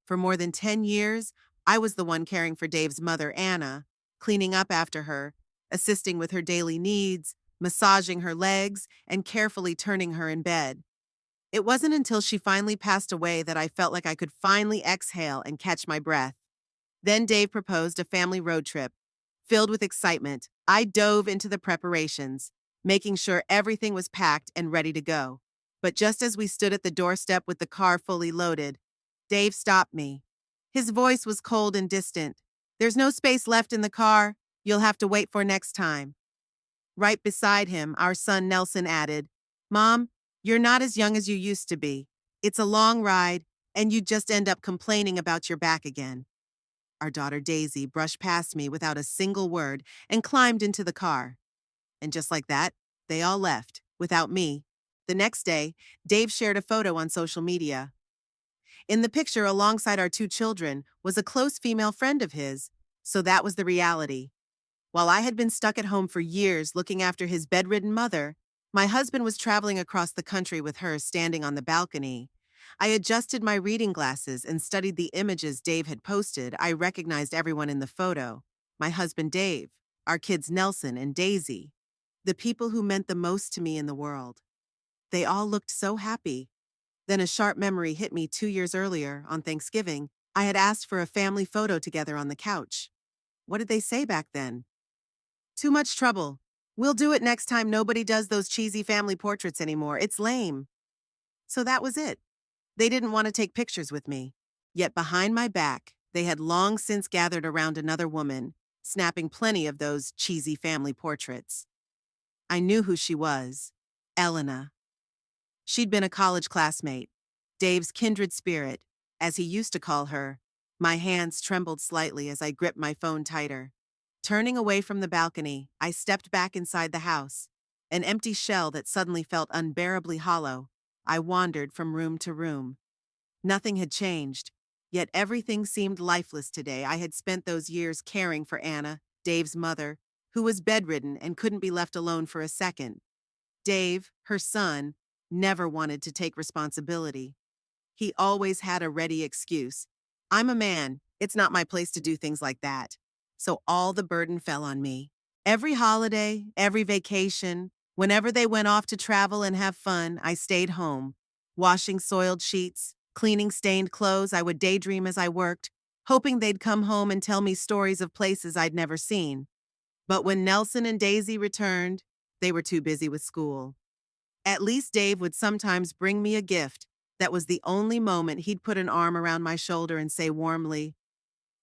For more than 10 years, I was the one caring for Dave's mother, Anna, cleaning up after her, assisting with her daily needs, massaging her legs, and carefully turning her in bed. It wasn't until she finally passed away that I felt like I could finally exhale and catch my breath. Then Dave proposed a family road trip. Filled with excitement, I dove into the preparations, making sure everything was packed and ready to go. But just as we stood at the doorstep with the car fully loaded, Dave stopped me. His voice was cold and distant. "There's no space left in the car. You'll have to wait for next time." Right beside him, our son Nelson added, "Mom, you're not as young as you used to be. It's a long ride, and you just end up complaining about your back again." Our daughter Daisy brushed past me without a single word and climbed into the car. And just like that, they all left, without me. The next day, Dave shared a photo on social media. In the picture, alongside our two children, was a close female friend of his. So that was the reality. While I had been stuck at home for years looking after his bedridden mother, my husband was traveling across the country with her standing on the balcony. I adjusted my reading glasses and studied the images Dave had posted. I recognized everyone in the photo. My husband Dave, our kids Nelson and Daisy, the people who meant the most to me in the world. They all looked so happy. Then a sharp memory hit me 2 years earlier, on Thanksgiving. I had asked for a family photo together on the couch. What did they say back then? "Too much trouble. We'll do it next time. Nobody does those cheesy family portraits anymore. It's lame." So that was it. They didn't want to take pictures with me. Yet behind my back, they had long since gathered around another woman, snapping plenty of those cheesy family portraits. I knew who she was. Elena. She'd been a college classmate, Dave's kindred spirit, as he used to call her. My hands trembled slightly as I gripped my phone tighter. Turning away from the balcony, I stepped back inside the house. An empty shell that suddenly felt unbearably hollow. I wandered from room to room. Nothing had changed, yet everything seemed lifeless today. I had spent those years caring for Anna, Dave's mother, who was bedridden and couldn't be left alone for a second. Dave, her son, never wanted to take responsibility. He always had a ready excuse. "I'm a man. It's not my place to do things like that." So all the burden fell on me. Every holiday, every vacation, whenever they went off to travel and have fun, I stayed home. Washing soiled sheets, cleaning stained clothes, I would daydream as I worked, hoping they'd come home and tell me stories of places I'd never seen. But when Nelson and Daisy returned, they were too busy with school. At least Dave would sometimes bring me a gift. That was the only moment he'd put an arm around my shoulder and say warmly,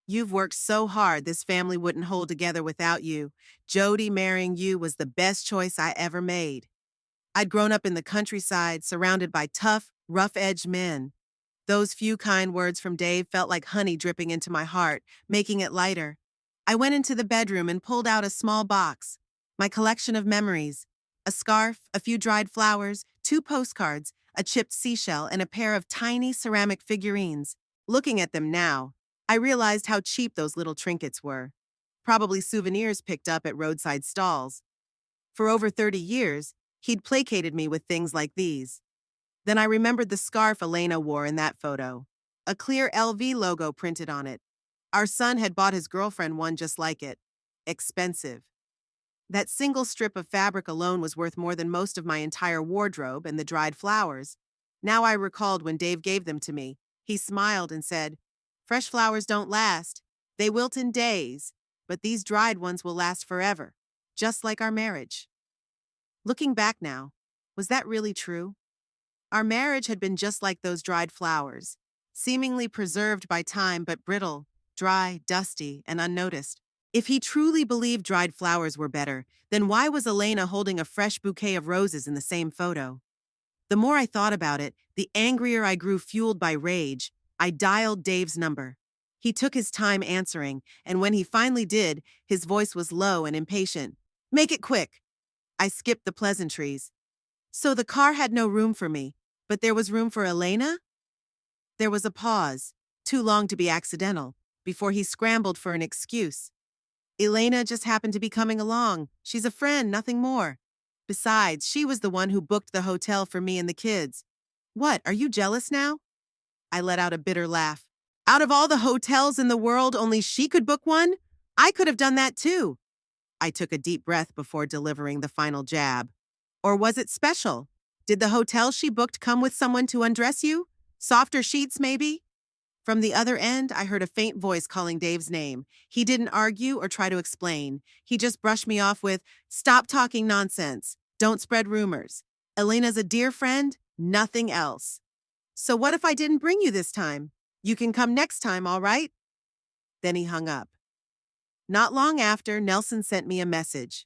"You've worked so hard, this family wouldn't hold together without you. Jody, marrying you was the best choice I ever made." I'd grown up in the countryside, surrounded by tough, rough-edged men. Those few kind words from Dave felt like honey dripping into my heart, making it lighter. I went into the bedroom and pulled out a small box, my collection of memories: a scarf, a few dried flowers, 2 postcards, a chipped seashell, and a pair of tiny ceramic figurines. Looking at them now, I realized how cheap those little trinkets were. Probably souvenirs picked up at roadside stalls. For over 30 years, he'd placated me with things like these. Then I remembered the scarf Elena wore in that photo. A clear LV logo printed on it. Our son had bought his girlfriend one just like it. Expensive. That single strip of fabric alone was worth more than most of my entire wardrobe and the dried flowers. Now I recalled when Dave gave them to me. He smiled and said, "Fresh flowers don't last. They wilt in days, but these dried ones will last forever, just like our marriage." Looking back now, was that really true? Our marriage had been just like those dried flowers, seemingly preserved by time but brittle, dry, dusty, and unnoticed. If he truly believed dried flowers were better, then why was Elena holding a fresh bouquet of roses in the same photo? The more I thought about it, the angrier I grew, fueled by rage. I dialed Dave's number. He took his time answering, and when he finally did, his voice was low and impatient. "Make it quick." I skipped the pleasantries. So the car had no room for me, but there was room for Elena? There was a pause, too long to be accidental, before he scrambled for an excuse. "Elena just happened to be coming along. She's a friend, nothing more. Besides, she was the one who booked the hotel for me and the kids." "What, are you jealous now?" I let out a bitter laugh. Out of all the hotels in the world, only she could book one? I could have done that too. I took a deep breath before delivering the final jab. Or was it special? Did the hotel she booked come with someone to undress you? Softer sheets, maybe? From the other end, I heard a faint voice calling Dave's name. He didn't argue or try to explain. He just brushed me off with, "Stop talking nonsense. Don't spread rumors. Elena's a dear friend, nothing else." "So what if I didn't bring you this time? You can come next time, all right?" Then he hung up. Not long after, Nelson sent me a message.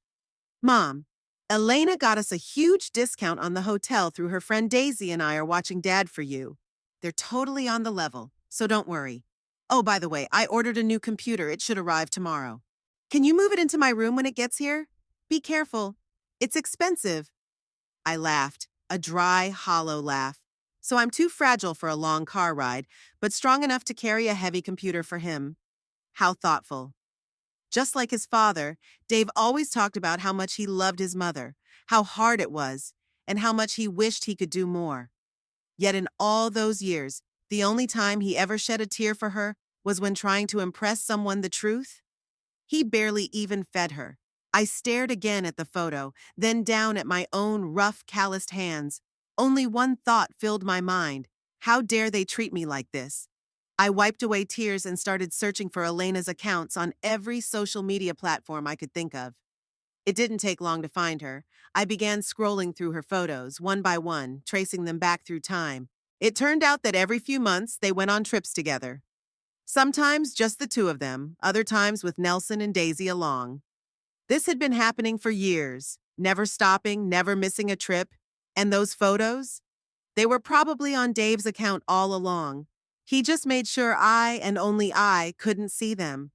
"Mom, Elena got us a huge discount on the hotel through her friend Daisy and I are watching Dad for you. They're totally on the level, so don't worry. Oh, by the way, I ordered a new computer. It should arrive tomorrow. Can you move it into my room when it gets here? Be careful. It's expensive." I laughed, a dry, hollow laugh. So I'm too fragile for a long car ride, but strong enough to carry a heavy computer for him. How thoughtful. Just like his father, Dave always talked about how much he loved his mother, how hard it was, and how much he wished he could do more. Yet in all those years, the only time he ever shed a tear for her was when trying to impress someone the truth. He barely even fed her. I stared again at the photo, then down at my own rough, calloused hands. Only one thought filled my mind. How dare they treat me like this? I wiped away tears and started searching for Elena's accounts on every social media platform I could think of. It didn't take long to find her. I began scrolling through her photos, one by one, tracing them back through time. It turned out that every few months they went on trips together. Sometimes just the two of them, other times with Nelson and Daisy along. This had been happening for years, never stopping, never missing a trip. And those photos? They were probably on Dave's account all along. He just made sure I, and only I, couldn't see them.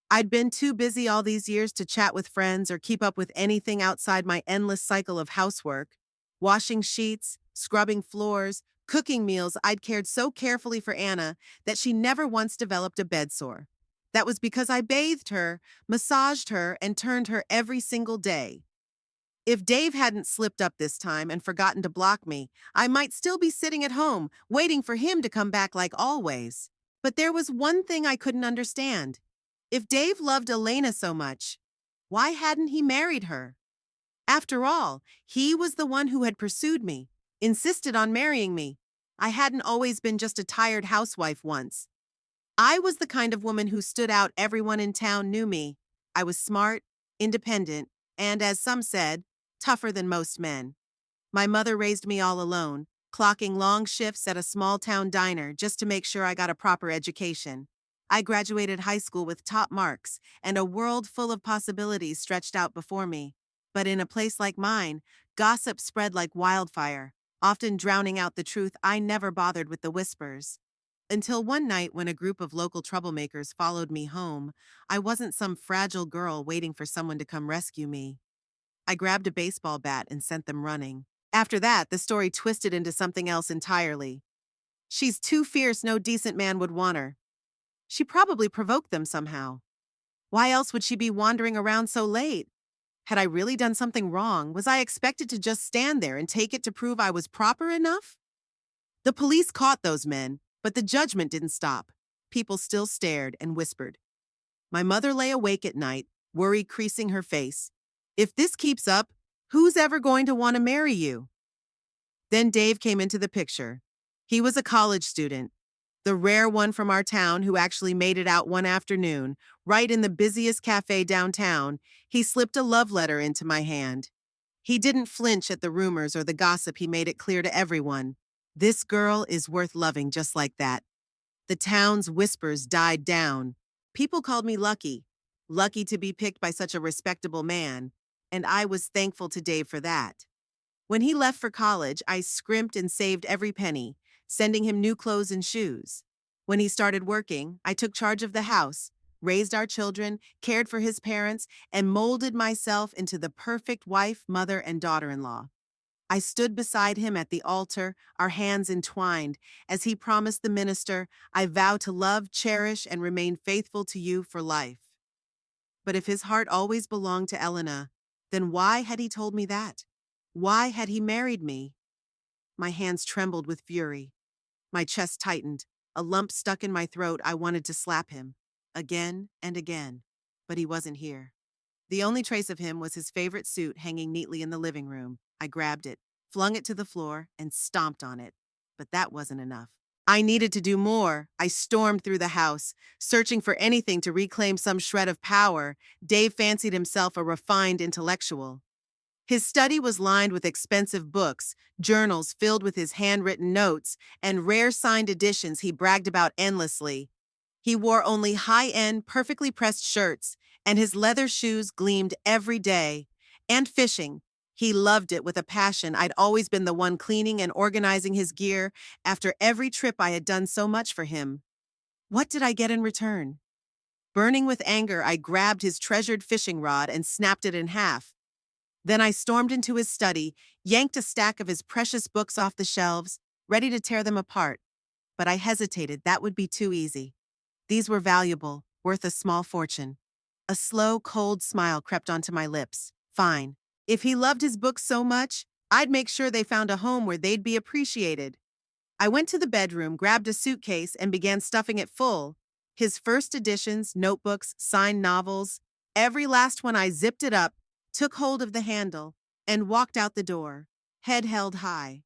I'd been too busy all these years to chat with friends or keep up with anything outside my endless cycle of housework. Washing sheets, scrubbing floors, cooking meals. I'd cared so carefully for Anna that she never once developed a bedsore. That was because I bathed her, massaged her, and turned her every single day. If Dave hadn't slipped up this time and forgotten to block me, I might still be sitting at home, waiting for him to come back like always. But there was one thing I couldn't understand. If Dave loved Elena so much, why hadn't he married her? After all, he was the one who had pursued me, insisted on marrying me. I hadn't always been just a tired housewife once. I was the kind of woman who stood out. Everyone in town knew me. I was smart, independent, and, as some said, tougher than most men. My mother raised me all alone, clocking long shifts at a small-town diner just to make sure I got a proper education. I graduated high school with top marks, and a world full of possibilities stretched out before me. But in a place like mine, gossip spread like wildfire, often drowning out the truth. I never bothered with the whispers. Until one night when a group of local troublemakers followed me home, I wasn't some fragile girl waiting for someone to come rescue me. I grabbed a baseball bat and sent them running. After that, the story twisted into something else entirely. "She's too fierce, no decent man would want her." She probably provoked them somehow. Why else would she be wandering around so late? Had I really done something wrong? Was I expected to just stand there and take it to prove I was proper enough? The police caught those men, but the judgment didn't stop. People still stared and whispered. My mother lay awake at night, worry creasing her face. If this keeps up, who's ever going to want to marry you? Then Dave came into the picture. He was a college student, the rare one from our town who actually made it out one afternoon, right in the busiest cafe downtown. He slipped a love letter into my hand. He didn't flinch at the rumors or the gossip. He made it clear to everyone. This girl is worth loving just like that. The town's whispers died down. People called me lucky. Lucky to be picked by such a respectable man. And I was thankful to Dave for that. When he left for college, I scrimped and saved every penny, sending him new clothes and shoes. When he started working, I took charge of the house, raised our children, cared for his parents, and molded myself into the perfect wife, mother, and daughter-in-law. I stood beside him at the altar, our hands entwined. As he promised the minister, "I vow to love, cherish, and remain faithful to you for life." But if his heart always belonged to Elena, then why had he told me that? Why had he married me? My hands trembled with fury. My chest tightened. A lump stuck in my throat. I wanted to slap him. Again and again. But he wasn't here. The only trace of him was his favorite suit hanging neatly in the living room. I grabbed it, flung it to the floor, and stomped on it. But that wasn't enough. I needed to do more. I stormed through the house, searching for anything to reclaim some shred of power. Dave fancied himself a refined intellectual. His study was lined with expensive books, journals filled with his handwritten notes, and rare signed editions he bragged about endlessly. He wore only high-end, perfectly pressed shirts, and his leather shoes gleamed every day. And fishing. He loved it with a passion. I'd always been the one cleaning and organizing his gear after every trip I had done so much for him. What did I get in return? Burning with anger, I grabbed his treasured fishing rod and snapped it in half. Then I stormed into his study, yanked a stack of his precious books off the shelves, ready to tear them apart. But I hesitated. That would be too easy. These were valuable, worth a small fortune. A slow, cold smile crept onto my lips. Fine. If he loved his books so much, I'd make sure they found a home where they'd be appreciated. I went to the bedroom, grabbed a suitcase, and began stuffing it full. His first editions, notebooks, signed novels, every last one. I zipped it up, took hold of the handle, and walked out the door, head held high.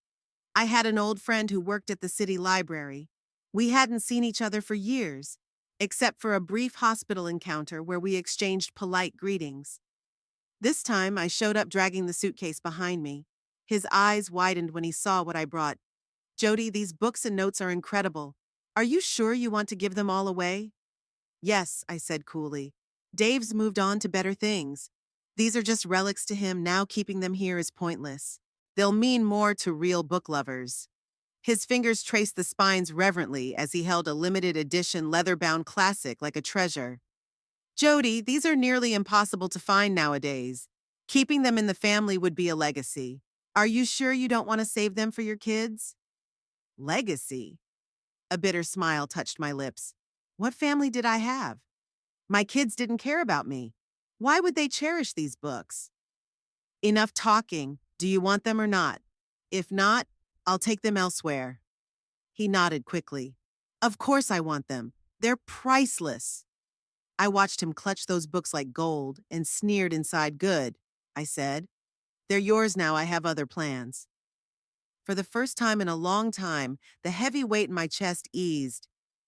I had an old friend who worked at the city library. We hadn't seen each other for years, except for a brief hospital encounter where we exchanged polite greetings. This time, I showed up dragging the suitcase behind me. His eyes widened when he saw what I brought. Jody, these books and notes are incredible. Are you sure you want to give them all away? Yes, I said coolly. Dave's moved on to better things. These are just relics to him. Now keeping them here is pointless. They'll mean more to real book lovers. His fingers traced the spines reverently as he held a limited edition leather-bound classic like a treasure. Jody, these are nearly impossible to find nowadays. Keeping them in the family would be a legacy. Are you sure you don't want to save them for your kids? Legacy? A bitter smile touched my lips. What family did I have? My kids didn't care about me. Why would they cherish these books? Enough talking. Do you want them or not? If not, I'll take them elsewhere. He nodded quickly. Of course I want them. They're priceless. I watched him clutch those books like gold and sneered inside. Good, I said. They're yours now. I have other plans. For the first time in a long time, the heavy weight in my chest eased.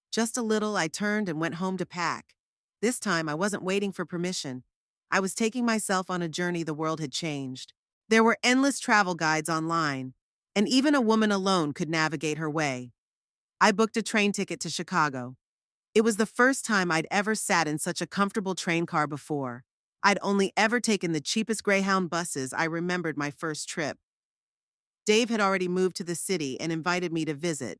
Just a little, I turned and went home to pack. This time, I wasn't waiting for permission. I was taking myself on a journey. The world had changed. There were endless travel guides online, and even a woman alone could navigate her way. I booked a train ticket to Chicago. It was the first time I'd ever sat in such a comfortable train car before. I'd only ever taken the cheapest Greyhound buses. I remembered my first trip. Dave had already moved to the city and invited me to visit.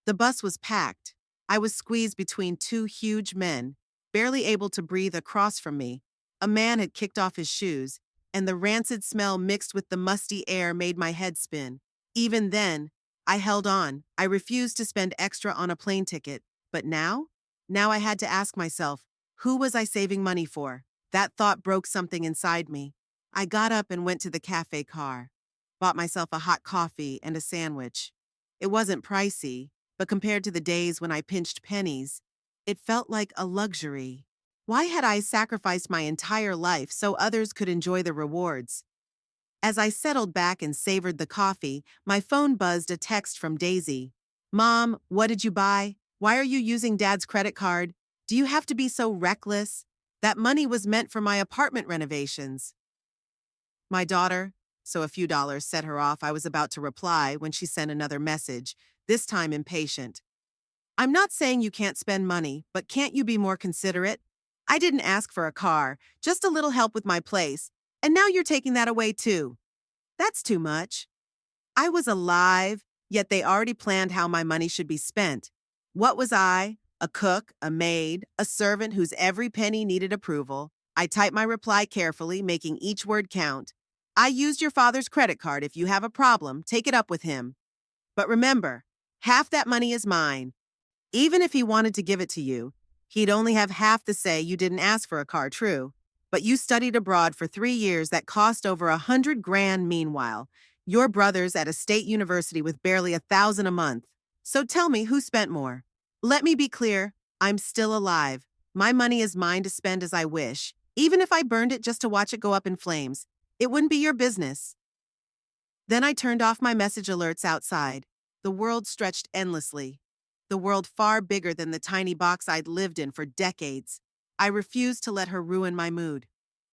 The bus was packed. I was squeezed between two huge men, barely able to breathe across from me. A man had kicked off his shoes, and the rancid smell mixed with the musty air made my head spin. Even then, I held on. I refused to spend extra on a plane ticket. But now? Now I had to ask myself, who was I saving money for? That thought broke something inside me. I got up and went to the cafe car. Bought myself a hot coffee and a sandwich. It wasn't pricey, but compared to the days when I pinched pennies, it felt like a luxury. Why had I sacrificed my entire life so others could enjoy the rewards? As I settled back and savored the coffee, my phone buzzed a text from Daisy. Mom, what did you buy? Why are you using Dad's credit card? Do you have to be so reckless? That money was meant for my apartment renovations. My daughter, so a few dollars set her off. I was about to reply when she sent another message, this time impatient. I'm not saying you can't spend money, but can't you be more considerate? I didn't ask for a car, just a little help with my place, and now you're taking that away too. That's too much. I was alive, yet they already planned how my money should be spent. What was I? A cook, a maid, a servant whose every penny needed approval. I typed my reply carefully, making each word count. I used your father's credit card. If you have a problem, take it up with him. But remember, half that money is mine. Even if he wanted to give it to you, he'd only have half the say. You didn't ask for a car, true. But you studied abroad for 3 years that cost over $100 grand meanwhile. Your brother's at a state university with barely $1,000 a month. So tell me, who spent more? Let me be clear, I'm still alive. My money is mine to spend as I wish. Even if I burned it just to watch it go up in flames, it wouldn't be your business. Then I turned off my message alerts outside. The world stretched endlessly. The world far bigger than the tiny box I'd lived in for decades. I refused to let her ruin my mood.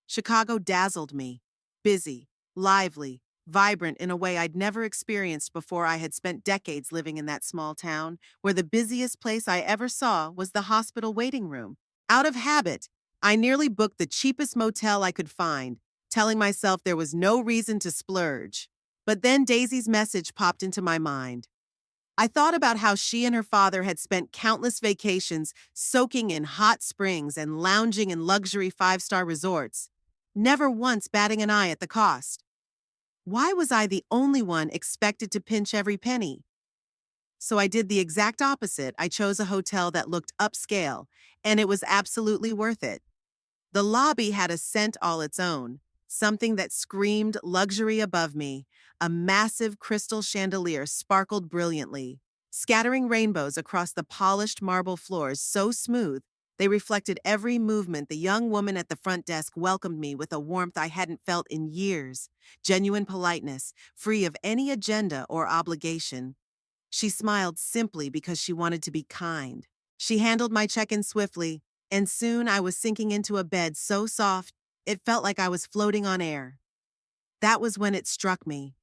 Chicago dazzled me. Busy, lively, vibrant in a way I'd never experienced before. I had spent decades living in that small town, where the busiest place I ever saw was the hospital waiting room. Out of habit, I nearly booked the cheapest motel I could find, telling myself there was no reason to splurge. But then Daisy's message popped into my mind. I thought about how she and her father had spent countless vacations soaking in hot springs and lounging in luxury five-star resorts, never once batting an eye at the cost. Why was I the only one expected to pinch every penny? So I did the exact opposite. I chose a hotel that looked upscale, and it was absolutely worth it. The lobby had a scent all its own, something that screamed luxury above me. A massive crystal chandelier sparkled brilliantly, scattering rainbows across the polished marble floors so smooth they reflected every movement. The young woman at the front desk welcomed me with a warmth I hadn't felt in years, genuine politeness, free of any agenda or obligation. She smiled simply because she wanted to be kind. She handled my check-in swiftly, and soon I was sinking into a bed so soft, it felt like I was floating on air. That was when it struck me.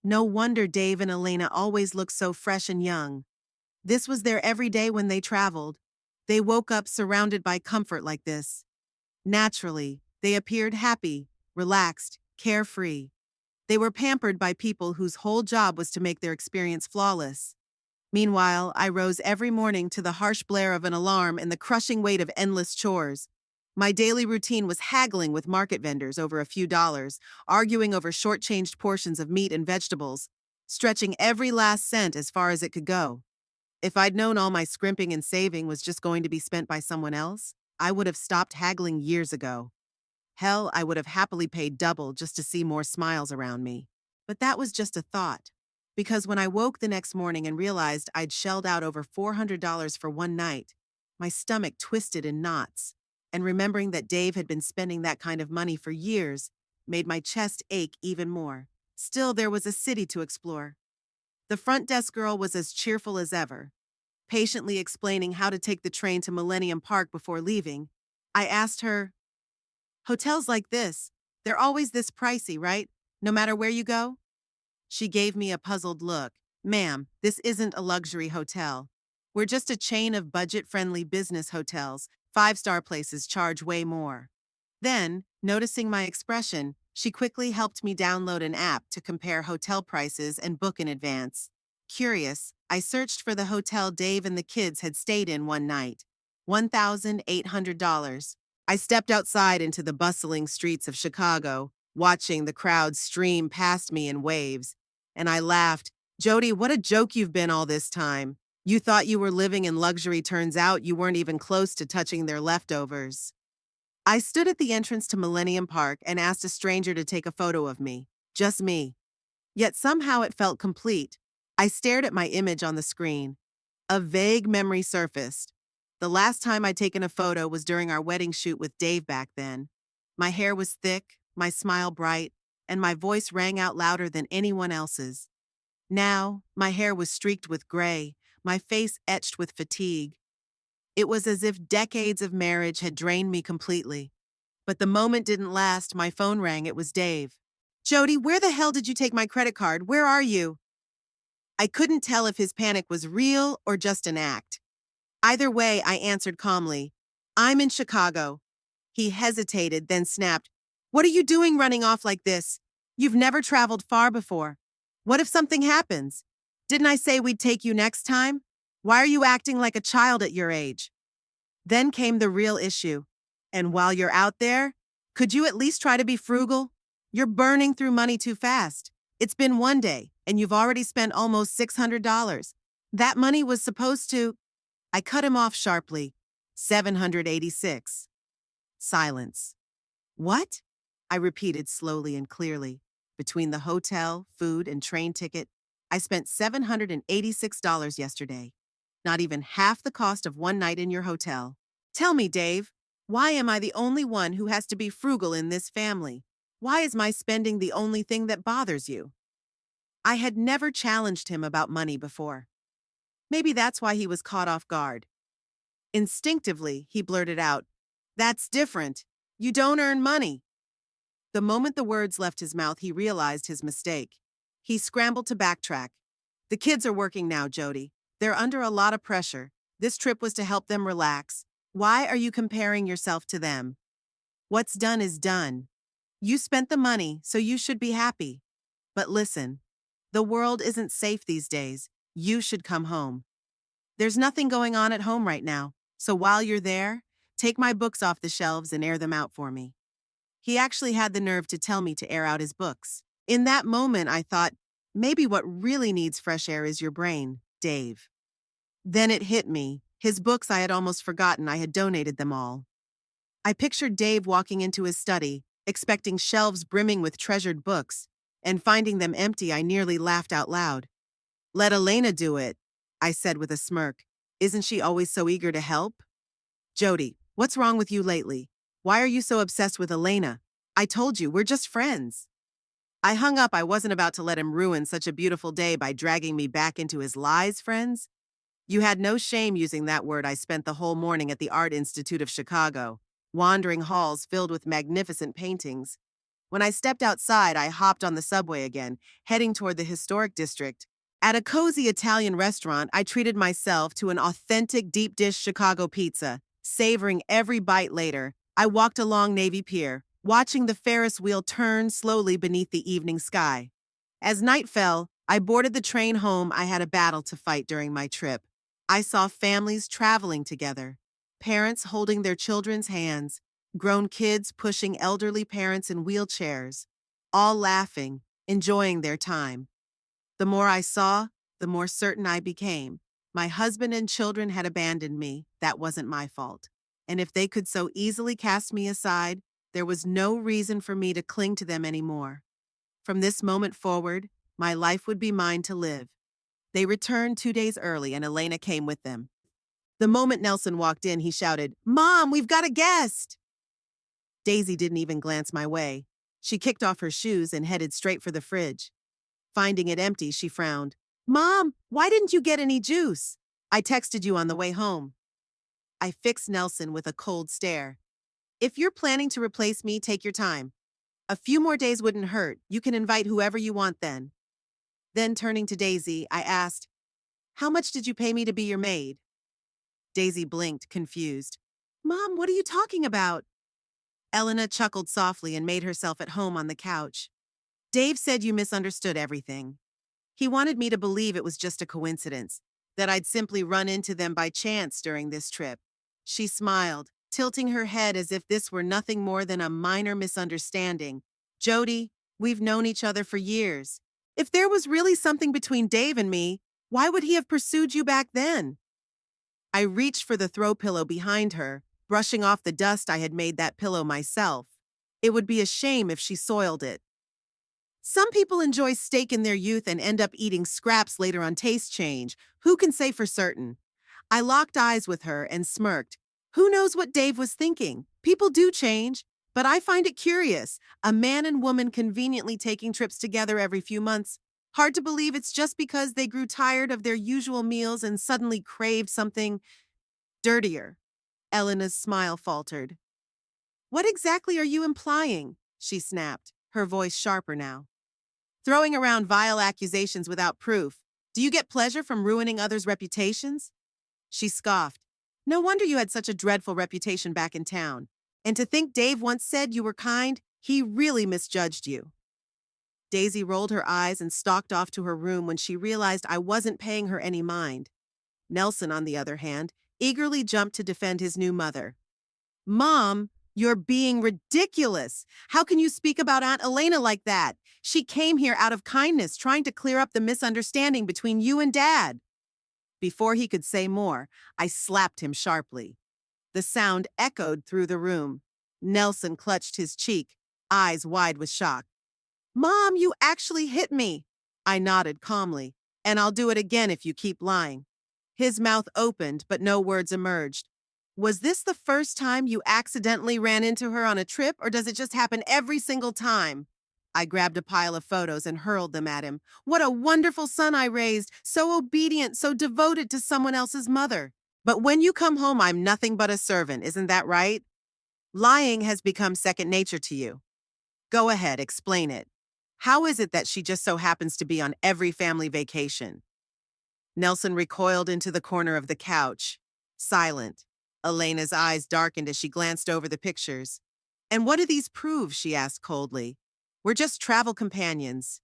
No wonder Dave and Elena always looked so fresh and young. This was their everyday when they traveled. They woke up surrounded by comfort like this. Naturally, they appeared happy, relaxed, carefree. They were pampered by people whose whole job was to make their experience flawless. Meanwhile, I rose every morning to the harsh blare of an alarm and the crushing weight of endless chores. My daily routine was haggling with market vendors over a few dollars, arguing over shortchanged portions of meat and vegetables, stretching every last cent as far as it could go. If I'd known all my scrimping and saving was just going to be spent by someone else, I would have stopped haggling years ago. Hell, I would have happily paid double just to see more smiles around me. But that was just a thought. Because when I woke the next morning and realized I'd shelled out over $400 for one night, my stomach twisted in knots. And remembering that Dave had been spending that kind of money for years made my chest ache even more. Still, there was a city to explore. The front desk girl was as cheerful as ever, patiently explaining how to take the train to Millennium Park before leaving. I asked her, "Hotels like this, they're always this pricey, right? No matter where you go?" She gave me a puzzled look. "Ma'am, this isn't a luxury hotel. We're just a chain of budget-friendly business hotels. Five-star places charge way more." Then, noticing my expression, she quickly helped me download an app to compare hotel prices and book in advance. Curious, I searched for the hotel Dave and the kids had stayed in one night. $1,800. I stepped outside into the bustling streets of Chicago, watching the crowd stream past me in waves, and I laughed. "Jody, what a joke you've been all this time. You thought you were living in luxury, turns out you weren't even close to touching their leftovers." I stood at the entrance to Millennium Park and asked a stranger to take a photo of me. Just me. Yet somehow it felt complete. I stared at my image on the screen. A vague memory surfaced. The last time I'd taken a photo was during our wedding shoot with Dave back then. My hair was thick, my smile bright, and my voice rang out louder than anyone else's. Now, my hair was streaked with gray, my face etched with fatigue. It was as if decades of marriage had drained me completely. But the moment didn't last. My phone rang. It was Dave. "Jody, where the hell did you take my credit card? Where are you?" I couldn't tell if his panic was real or just an act. Either way, I answered calmly, "I'm in Chicago." He hesitated, then snapped, "What are you doing running off like this? You've never traveled far before. What if something happens? Didn't I say we'd take you next time? Why are you acting like a child at your age?" Then came the real issue. "And while you're out there, could you at least try to be frugal? You're burning through money too fast. It's been one day, and you've already spent almost $600. That money was supposed to—" I cut him off sharply. "786. Silence. "What?" I repeated slowly and clearly. "Between the hotel, food, and train ticket, I spent $786 yesterday. not even half the cost of one night in your hotel. Tell me, Dave, why am I the only one who has to be frugal in this family? Why is my spending the only thing that bothers you? I had never challenged him about money before. Maybe that's why he was caught off guard. Instinctively, he blurted out, "That's different. You don't earn money." The moment the words left his mouth, he realized his mistake. He scrambled to backtrack. "The kids are working now, Jody. They're under a lot of pressure. This trip was to help them relax. Why are you comparing yourself to them? What's done is done. You spent the money, so you should be happy. But listen, the world isn't safe these days. You should come home. There's nothing going on at home right now, so while you're there, take my books off the shelves and air them out for me." He actually had the nerve to tell me to air out his books. In that moment, I thought, maybe what really needs fresh air is your brain, Dave. Then it hit me. His books, I had almost forgotten I had donated them all. I pictured Dave walking into his study, expecting shelves brimming with treasured books, and finding them empty. I nearly laughed out loud. "Let Elena do it," I said with a smirk. "Isn't she always so eager to help?" "Jody, what's wrong with you lately? Why are you so obsessed with Elena? I told you, we're just friends." I hung up. I wasn't about to let him ruin such a beautiful day by dragging me back into his lies, friends. You had no shame using that word. I spent the whole morning at the Art Institute of Chicago, wandering halls filled with magnificent paintings. When I stepped outside, I hopped on the subway again, heading toward the historic district. At a cozy Italian restaurant, I treated myself to an authentic deep dish Chicago pizza, savoring every bite later. I walked along Navy Pier, watching the Ferris wheel turn slowly beneath the evening sky. As night fell, I boarded the train home. I had a battle to fight during my trip. I saw families traveling together, parents holding their children's hands, grown kids pushing elderly parents in wheelchairs, all laughing, enjoying their time. The more I saw, the more certain I became. My husband and children had abandoned me. That wasn't my fault. And if they could so easily cast me aside, there was no reason for me to cling to them anymore. From this moment forward, my life would be mine to live. They returned 2 days early, and Elena came with them. The moment Nelson walked in, he shouted, "Mom, we've got a guest!" Daisy didn't even glance my way. She kicked off her shoes and headed straight for the fridge. Finding it empty, she frowned. "Mom, why didn't you get any juice? I texted you on the way home." I fixed Nelson with a cold stare. "If you're planning to replace me, take your time. A few more days wouldn't hurt. You can invite whoever you want then." Then turning to Daisy, I asked, "How much did you pay me to be your maid?" Daisy blinked, confused. "Mom, what are you talking about?" Elena chuckled softly and made herself at home on the couch. "Dave said you misunderstood everything. He wanted me to believe it was just a coincidence, that I'd simply run into them by chance during this trip." She smiled, tilting her head as if this were nothing more than a minor misunderstanding. "Jody, we've known each other for years. If there was really something between Dave and me, why would he have pursued you back then?" I reached for the throw pillow behind her, brushing off the dust. I had made that pillow myself. It would be a shame if she soiled it. Some people enjoy steak in their youth and end up eating scraps later on taste change. Who can say for certain? I locked eyes with her and smirked. Who knows what Dave was thinking? People do change, but I find it curious. A man and woman conveniently taking trips together every few months. Hard to believe it's just because they grew tired of their usual meals and suddenly craved something dirtier. Elena's smile faltered. "What exactly are you implying?" she snapped, her voice sharper now. "Throwing around vile accusations without proof. Do you get pleasure from ruining others' reputations?" She scoffed. "No wonder you had such a dreadful reputation back in town. And to think Dave once said you were kind, he really misjudged you." Daisy rolled her eyes and stalked off to her room when she realized I wasn't paying her any mind. Nelson, on the other hand, eagerly jumped to defend his new mother. "Mom, you're being ridiculous. How can you speak about Aunt Elena like that? She came here out of kindness, trying to clear up the misunderstanding between you and Dad." Before he could say more, I slapped him sharply. The sound echoed through the room. Nelson clutched his cheek, eyes wide with shock. "Mom, you actually hit me." I nodded calmly. "And I'll do it again if you keep lying." His mouth opened, but no words emerged. Was this the first time you accidentally ran into her on a trip, or does it just happen every single time? I grabbed a pile of photos and hurled them at him. What a wonderful son I raised, so obedient, so devoted to someone else's mother. But when you come home, I'm nothing but a servant, isn't that right? Lying has become second nature to you. Go ahead, explain it. How is it that she just so happens to be on every family vacation? Nelson recoiled into the corner of the couch, silent. Elena's eyes darkened as she glanced over the pictures. And what do these prove? She asked coldly. We're just travel companions.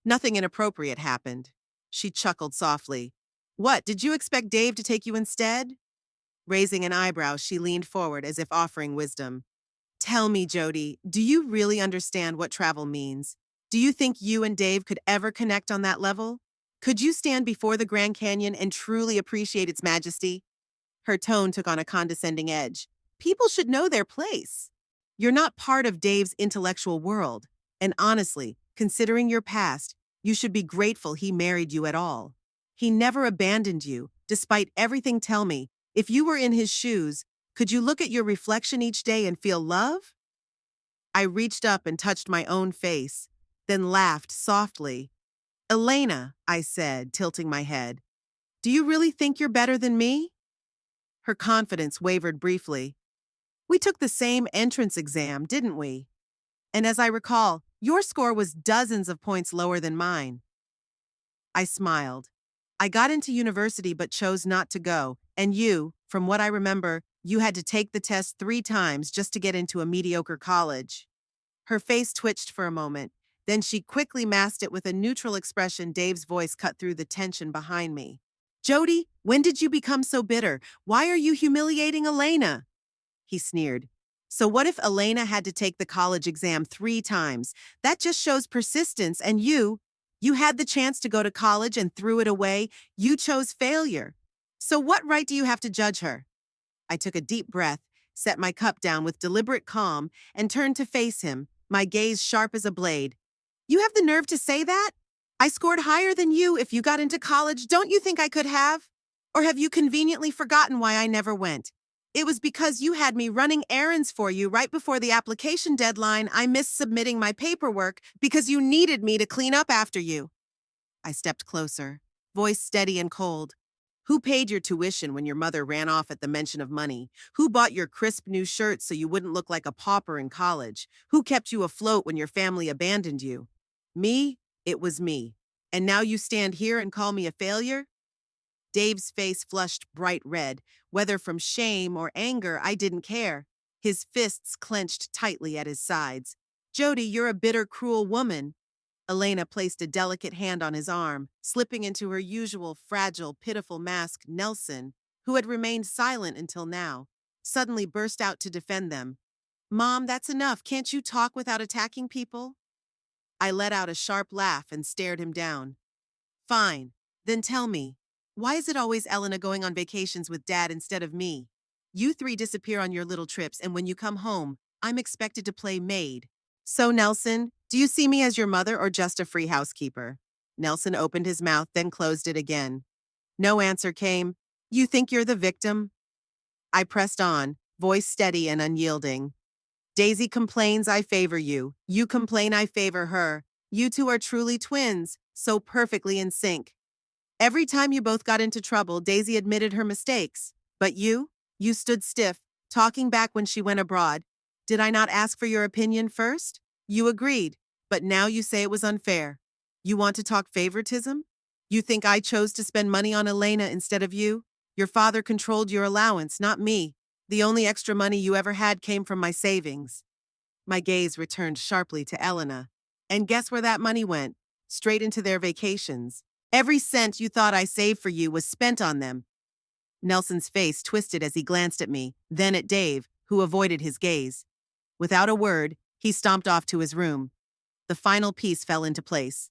Nothing inappropriate happened. She chuckled softly. What, did you expect Dave to take you instead? Raising an eyebrow, she leaned forward as if offering wisdom. Tell me, Jody, do you really understand what travel means? Do you think you and Dave could ever connect on that level? Could you stand before the Grand Canyon and truly appreciate its majesty? Her tone took on a condescending edge. People should know their place. You're not part of Dave's intellectual world. And honestly, considering your past, you should be grateful he married you at all. He never abandoned you, despite everything. Tell me, if you were in his shoes, could you look at your reflection each day and feel love? I reached up and touched my own face, then laughed softly. Elena, I said, tilting my head, do you really think you're better than me? Her confidence wavered briefly. We took the same entrance exam, didn't we? And as I recall, your score was dozens of points lower than mine. I smiled. I got into university but chose not to go, and you, from what I remember, you had to take the test 3 times just to get into a mediocre college. Her face twitched for a moment, then she quickly masked it with a neutral expression. Dave's voice cut through the tension behind me. Jody, when did you become so bitter? Why are you humiliating Elena? He sneered. So what if Elena had to take the college exam 3 times? That just shows persistence, and you had the chance to go to college and threw it away. You chose failure. So what right do you have to judge her? I took a deep breath, set my cup down with deliberate calm, and turned to face him, my gaze sharp as a blade. You have the nerve to say that? I scored higher than you if you got into college. Don't you think I could have? Or have you conveniently forgotten why I never went? It was because you had me running errands for you right before the application deadline. I missed submitting my paperwork because you needed me to clean up after you. I stepped closer, voice steady and cold. Who paid your tuition when your mother ran off at the mention of money? Who bought your crisp new shirt so you wouldn't look like a pauper in college? Who kept you afloat when your family abandoned you? Me? It was me. And now you stand here and call me a failure? Dave's face flushed bright red. Whether from shame or anger, I didn't care. His fists clenched tightly at his sides. Jody, you're a bitter, cruel woman. Elena placed a delicate hand on his arm, slipping into her usual fragile, pitiful mask. Nelson, who had remained silent until now, suddenly burst out to defend them. Mom, that's enough. Can't you talk without attacking people? I let out a sharp laugh and stared him down. Fine. Then tell me, why is it always Elena going on vacations with Dad instead of me? You 3 disappear on your little trips, and when you come home, I'm expected to play maid. So, Nelson, do you see me as your mother or just a free housekeeper? Nelson opened his mouth, then closed it again. No answer came. You think you're the victim? I pressed on, voice steady and unyielding. Daisy complains I favor you. You complain I favor her. You 2 are truly twins, so perfectly in sync. Every time you both got into trouble, Daisy admitted her mistakes. But you stood stiff, talking back when she went abroad. Did I not ask for your opinion first? You agreed, but now you say it was unfair. You want to talk favoritism? You think I chose to spend money on Elena instead of you? Your father controlled your allowance, not me. The only extra money you ever had came from my savings. My gaze returned sharply to Elena. And guess where that money went? Straight into their vacations. Every cent you thought I saved for you was spent on them. Nelson's face twisted as he glanced at me, then at Dave, who avoided his gaze. Without a word, he stomped off to his room. The final piece fell into place.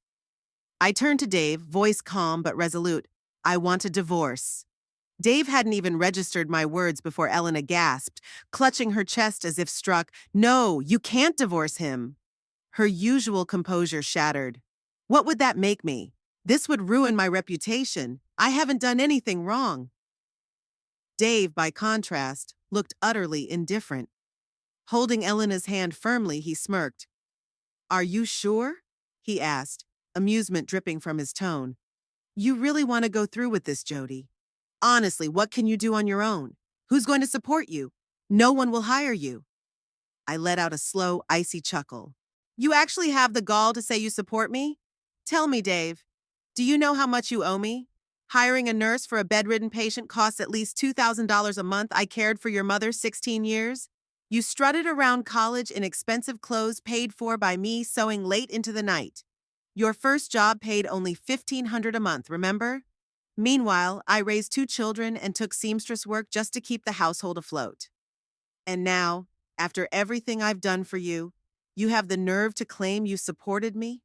I turned to Dave, voice calm but resolute. I want a divorce. Dave hadn't even registered my words before Elena gasped, clutching her chest as if struck. No, you can't divorce him. Her usual composure shattered. What would that make me? This would ruin my reputation. I haven't done anything wrong. Dave, by contrast, looked utterly indifferent. Holding Elena's hand firmly, he smirked. Are you sure? He asked, amusement dripping from his tone. You really want to go through with this, Jody? Honestly, what can you do on your own? Who's going to support you? No one will hire you. I let out a slow, icy chuckle. You actually have the gall to say you support me? Tell me, Dave, do you know how much you owe me? Hiring a nurse for a bedridden patient costs at least $2,000 a month. I cared for your mother 16 years. You strutted around college in expensive clothes paid for by me sewing late into the night. Your first job paid only $1,500 a month, remember? Meanwhile, I raised 2 children and took seamstress work just to keep the household afloat. And now, after everything I've done for you, you have the nerve to claim you supported me?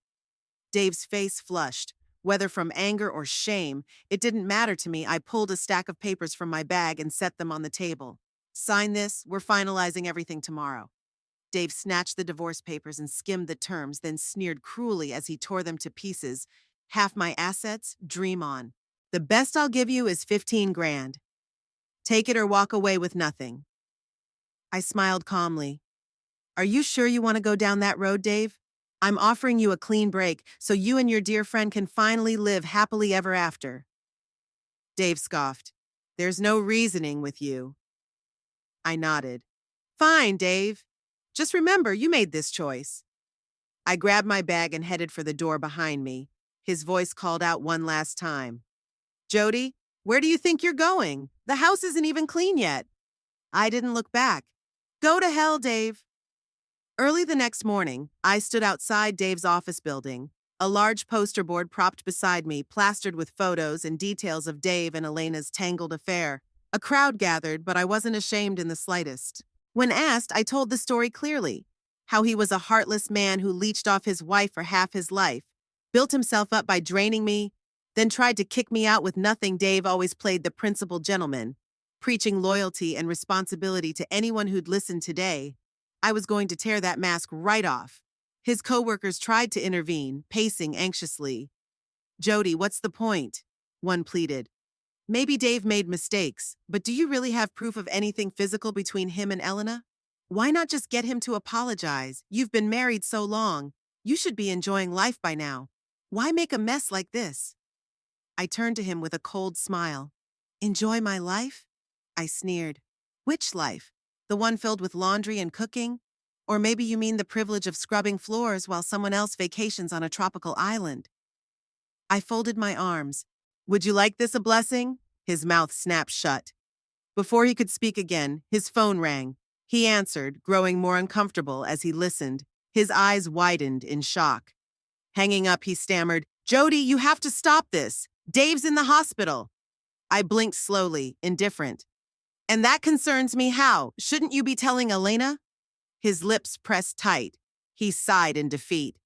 Dave's face flushed. Whether from anger or shame, it didn't matter to me. I pulled a stack of papers from my bag and set them on the table. Sign this, we're finalizing everything tomorrow. Dave snatched the divorce papers and skimmed the terms, then sneered cruelly as he tore them to pieces. Half my assets, dream on. The best I'll give you is 15 grand. Take it or walk away with nothing. I smiled calmly. Are you sure you want to go down that road, Dave? I'm offering you a clean break so you and your dear friend can finally live happily ever after. Dave scoffed. There's no reasoning with you. I nodded. Fine, Dave. Just remember, you made this choice. I grabbed my bag and headed for the door behind me. His voice called out one last time. Jody, where do you think you're going? The house isn't even clean yet. I didn't look back. Go to hell, Dave. Early the next morning, I stood outside Dave's office building, a large poster board propped beside me, plastered with photos and details of Dave and Elena's tangled affair. A crowd gathered, but I wasn't ashamed in the slightest. When asked, I told the story clearly. How he was a heartless man who leeched off his wife for half his life, built himself up by draining me, then tried to kick me out with nothing. Dave always played the principled gentleman, preaching loyalty and responsibility to anyone who'd listen today. I was going to tear that mask right off. His coworkers tried to intervene, pacing anxiously. Jody, what's the point? One pleaded. Maybe Dave made mistakes, but do you really have proof of anything physical between him and Elena? Why not just get him to apologize? You've been married so long. You should be enjoying life by now. Why make a mess like this? I turned to him with a cold smile. Enjoy my life? I sneered. Which life? The one filled with laundry and cooking? Or maybe you mean the privilege of scrubbing floors while someone else vacations on a tropical island? I folded my arms. Would you like this a blessing? His mouth snapped shut. Before he could speak again, his phone rang. He answered, growing more uncomfortable as he listened. His eyes widened in shock. Hanging up, he stammered, Jody, you have to stop this. Dave's in the hospital. I blinked slowly, indifferent. And that concerns me how? Shouldn't you be telling Elena? His lips pressed tight. He sighed in defeat.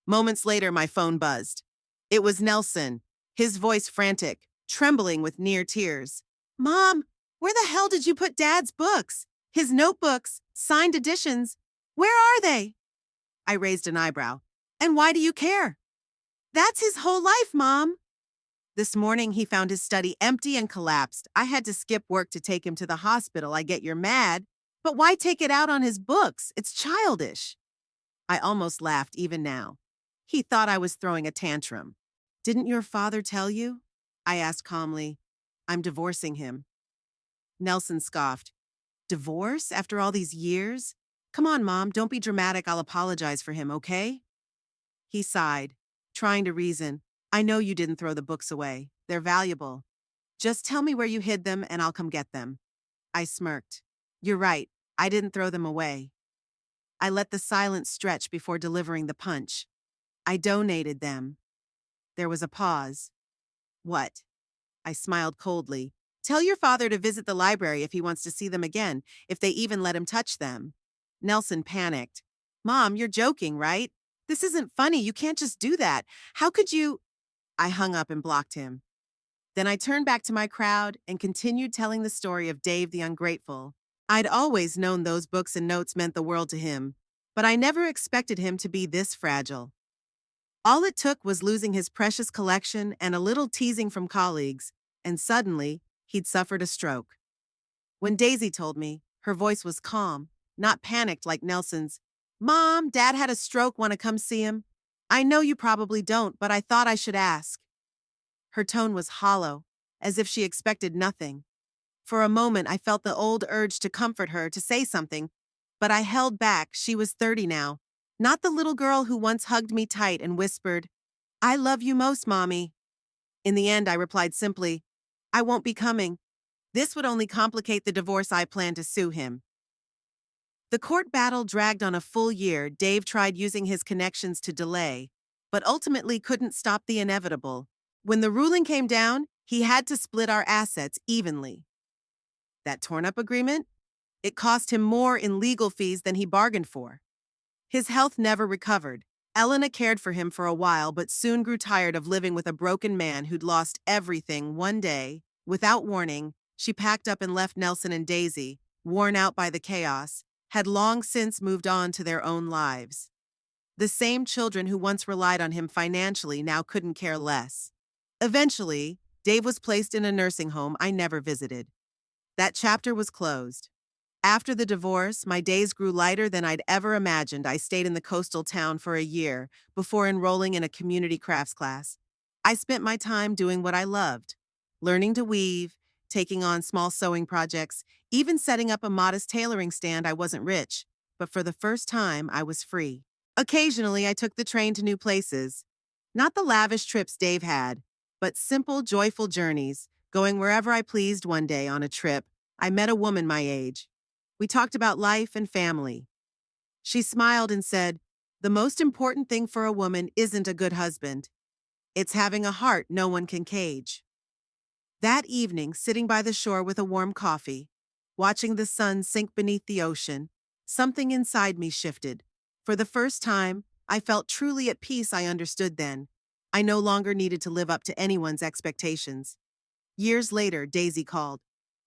Moments later, my phone buzzed. It was Nelson, his voice frantic, trembling with near tears. Mom, where the hell did you put Dad's books? His notebooks, signed editions. Where are they? I raised an eyebrow. And why do you care? That's his whole life, Mom. This morning, he found his study empty and collapsed. I had to skip work to take him to the hospital. I get you're mad, but why take it out on his books? It's childish. I almost laughed even now. He thought I was throwing a tantrum. Didn't your father tell you? I asked calmly. I'm divorcing him. Nelson scoffed. Divorce after all these years? Come on, Mom, don't be dramatic. I'll apologize for him, okay? He sighed, trying to reason. I know you didn't throw the books away. They're valuable. Just tell me where you hid them and I'll come get them. I smirked. You're right. I didn't throw them away. I let the silence stretch before delivering the punch. I donated them. There was a pause. What? I smiled coldly. Tell your father to visit the library if he wants to see them again, if they even let him touch them. Nelson panicked. Mom, you're joking, right? This isn't funny. You can't just do that. How could you? I hung up and blocked him. Then I turned back to my crowd and continued telling the story of Dave the Ungrateful. I'd always known those books and notes meant the world to him, but I never expected him to be this fragile. All it took was losing his precious collection and a little teasing from colleagues, and suddenly, he'd suffered a stroke. When Daisy told me, her voice was calm, not panicked like Nelson's. "Mom, Dad had a stroke, want to come see him?" "I know you probably don't, but I thought I should ask." Her tone was hollow, as if she expected nothing. For a moment, I felt the old urge to comfort her, to say something, but I held back. She was 30 now, not the little girl who once hugged me tight and whispered, "I love you most, Mommy." In the end, I replied simply, "I won't be coming. This would only complicate the divorce I plan to sue him." The court battle dragged on a full year. Dave tried using his connections to delay, but ultimately couldn't stop the inevitable. When the ruling came down, he had to split our assets evenly. That torn-up agreement? It cost him more in legal fees than he bargained for. His health never recovered. Elena cared for him for a while, but soon grew tired of living with a broken man who'd lost everything. One day, without warning, she packed up and left. Nelson and Daisy, worn out by the chaos, had long since moved on to their own lives. The same children who once relied on him financially now couldn't care less. Eventually, Dave was placed in a nursing home I never visited. That chapter was closed. After the divorce, my days grew lighter than I'd ever imagined. I stayed in the coastal town for a year before enrolling in a community crafts class. I spent my time doing what I loved, learning to weave, taking on small sewing projects, even setting up a modest tailoring stand. I wasn't rich, but for the first time, I was free. Occasionally, I took the train to new places. Not the lavish trips Dave had, but simple, joyful journeys, going wherever I pleased. One day on a trip, I met a woman my age. We talked about life and family. She smiled and said, "The most important thing for a woman isn't a good husband. It's having a heart no one can cage." That evening, sitting by the shore with a warm coffee, watching the sun sink beneath the ocean, something inside me shifted. For the first time, I felt truly at peace. I understood then. I no longer needed to live up to anyone's expectations. Years later, Daisy called.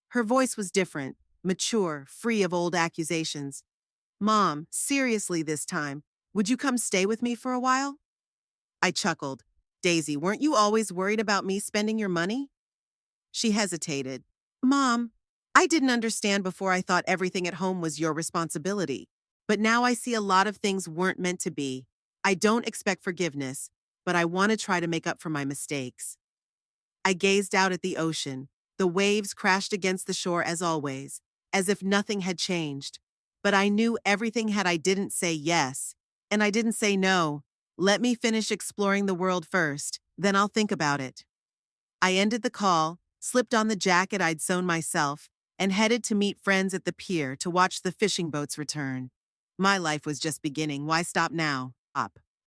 Her voice was different, mature, free of old accusations. "Mom, seriously this time, would you come stay with me for a while?" I chuckled. "Daisy, weren't you always worried about me spending your money?" She hesitated. "Mom, I didn't understand before. I thought everything at home was your responsibility. But now I see a lot of things weren't meant to be. I don't expect forgiveness, but I want to try to make up for my mistakes." I gazed out at the ocean. The waves crashed against the shore as always, as if nothing had changed. But I knew everything had. I didn't say yes, and I didn't say no. Let me finish exploring the world first, then I'll think about it. I ended the call, slipped on the jacket I'd sewn myself, and headed to meet friends at the pier to watch the fishing boats return. My life was just beginning. Why stop now? Up.